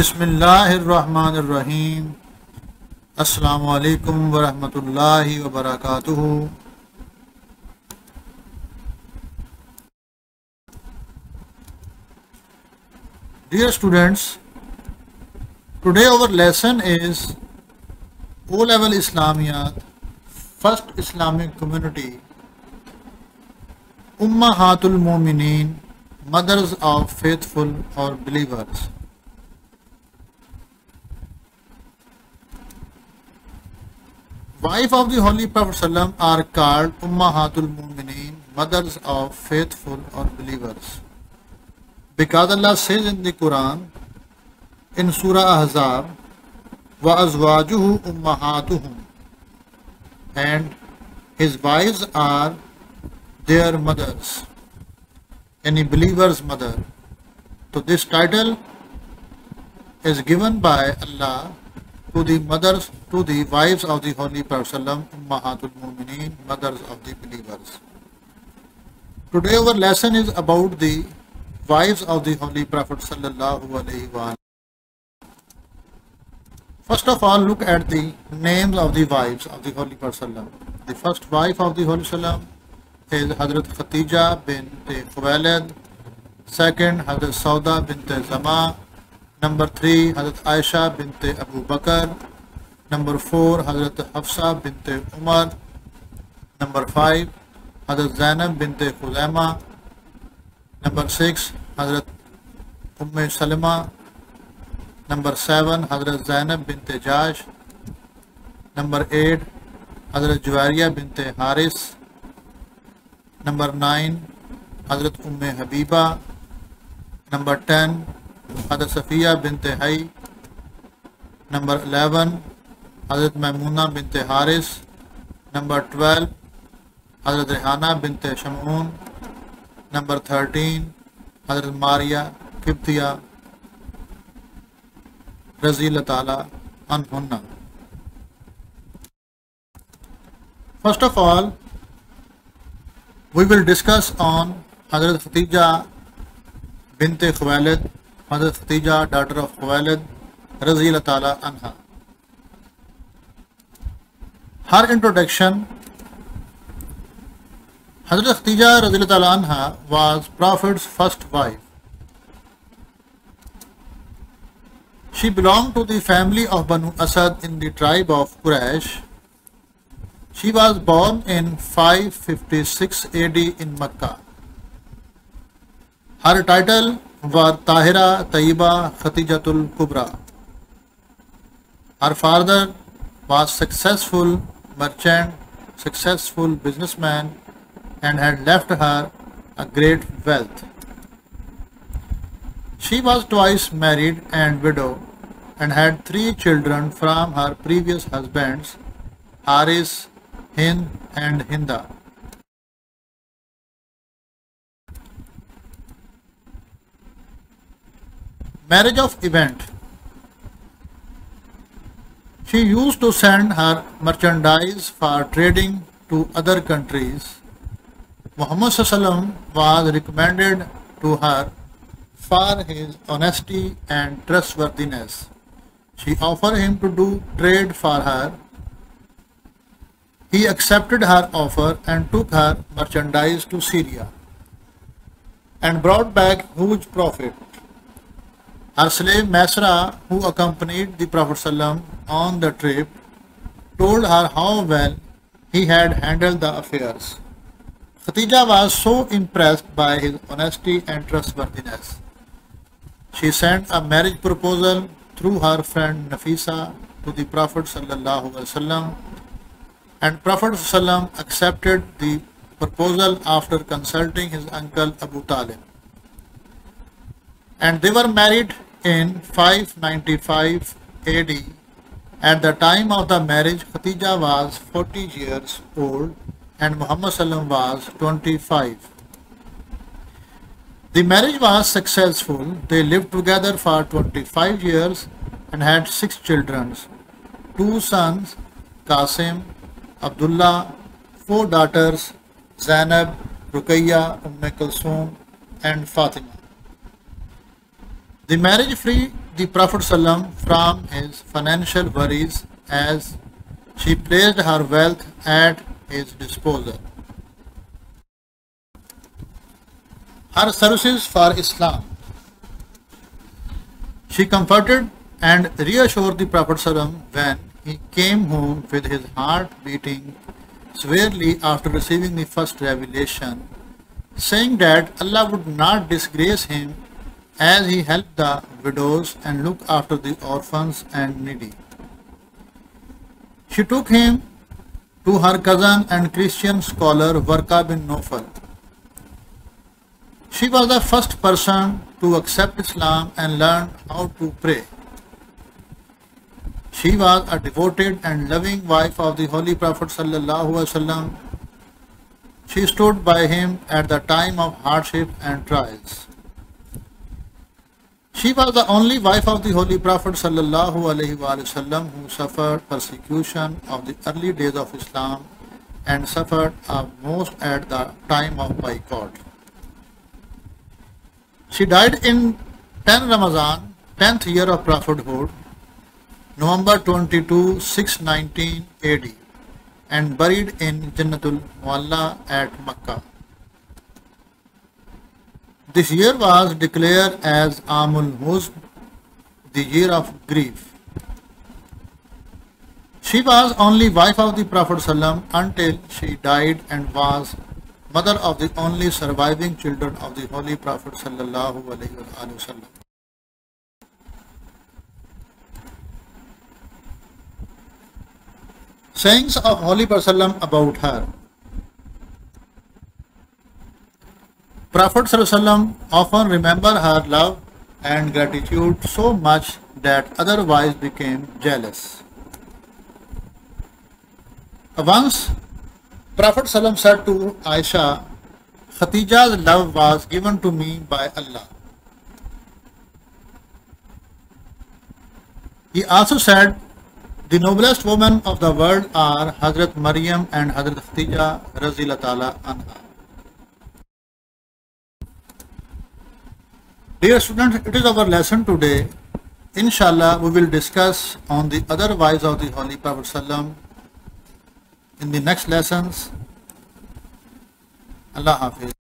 बिस्मिल्लाहिर्रहमानिर्रहीम। अस्सलामु अलैकुम वरहमतुल्लाहि वबरकातुहू। Dear students, today our lesson is O-level Islamiyat, first Islamic community, Ummahatul Mu'mineen, mothers of faithful or believers. Wife of the Holy Prophet ﷺ are called Ummahatul Mu'mineen, mothers of faithful or believers. Because Allah says in the Quran, in Surah Ahzab, وَأَزْوَاجُهُ أُمَّهَاتُهُمْ, and his wives are their mothers, any believer's mother. So this title is given by Allah to the mothers, to the wives of the Holy Prophet ﷺ, Ummahatul Mu'mineen, mothers of the believers. Today our lesson is about the wives of the Holy Prophet ﷺ. First of all, look at the names of the wives of the Holy Prophet ﷺ. The first wife of the Holy ﷺ is Hazrat Khadija bint Khuwailid. Second, Hazrat Sauda bint Zama. Number 3, Hazrat Aisha bint Abu Bakr. Number 4, Hazrat Hafsa bint Umar. Number 5, Hazrat Zainab bint Khuzaima. Number 6, Hazrat Salima. Number 7, Hazrat Zainab bint Jash. Number 8, Hazrat Juwariya bint Haris. Number 9, Hazrat Habiba. Number 10, Hazrat Safiya bint Hay. Number 11, Hazrat Maimuna bint Haris. Number 12, Hazrat Rehana bint Shamun. Number 13, Hazrat Maria Kibtiya Razila Ta'ala Anhunna. First of all, we will discuss on Hazrat Khadija bint Khuwailid, Hazrat Khadija, daughter of Khuwailid, Razila Ta'ala Anha. Her introduction. Hazrat Khadija Razila Ta'ala Anha was Prophet's first wife. She belonged to the family of Banu Asad in the tribe of Quraysh. She was born in 556 AD in Mecca. Her title was Tahira Tayyiba Khadijatul Kubra. Her father was successful merchant, successful businessman, and had left her a great wealth. She was twice married and widow and had 3 children from her previous husbands, Haris, Hind, and Hinda. Marriage of event. She used to send her merchandise for trading to other countries. Muhammad ﷺ was recommended to her for his honesty and trustworthiness. She offered him to do trade for her. He accepted her offer and took her merchandise to Syria and brought back huge profit. Her slave Masra, who accompanied the Prophet ﷺ on the trip, told her how well he had handled the affairs. Khadija was so impressed by his honesty and trustworthiness. She sent a marriage proposal through her friend Nafisa to the Prophet ﷺ, and Prophet ﷺ accepted the proposal after consulting his uncle Abu Talib. And they were married in 595 AD. At the time of the marriage, Khadija was 40 years old and Muhammad ﷺ was 25. The marriage was successful. They lived together for 25 years and had 6 children, 2 sons, Qasim, Abdullah, 4 daughters, Zainab, Ruqayya, Kulsum, and Fatima. The the Prophet ﷺ from his financial worries as she placed her wealth at his disposal. Her services for Islam. She comforted and reassured the Prophet ﷺ when he came home with his heart beating severely after receiving the first revelation, saying that Allah would not disgrace him as he helped the widows and looked after the orphans and needy. She took him to her cousin and Christian scholar Warqa bin Nawfal. She was the first person to accept Islam and learn how to pray. She was a devoted and loving wife of the Holy Prophet ﷺ. She stood by him at the time of hardship and trials. She was the only wife of the Holy Prophet ﷺ who suffered persecution of the early days of Islam and suffered most at the time of boycott. She died in 10 Ramadan, 10th year of prophethood, November 22, 619 AD, and buried in Jannatul Mualla at Makkah. This year was declared as Amul Huzn, the year of grief. She was only wife of the Prophet ﷺ until she died and was mother of the only surviving children of the Holy Prophet ﷺ. Sayings of Holy Prophet ﷺ about her. Prophet ﷺ often remembered her love and gratitude so much that otherwise became jealous. Once, Prophet ﷺ said to Aisha, Khadija's love was given to me by Allah. He also said, the noblest women of the world are Hazrat Maryam and Hazrat Khadija Razila Ta'ala Anha. Dear students, it is our lesson today. Inshallah, we will discuss on the other wives of the Holy Prophet ﷺ in the next lessons. Allah Hafiz.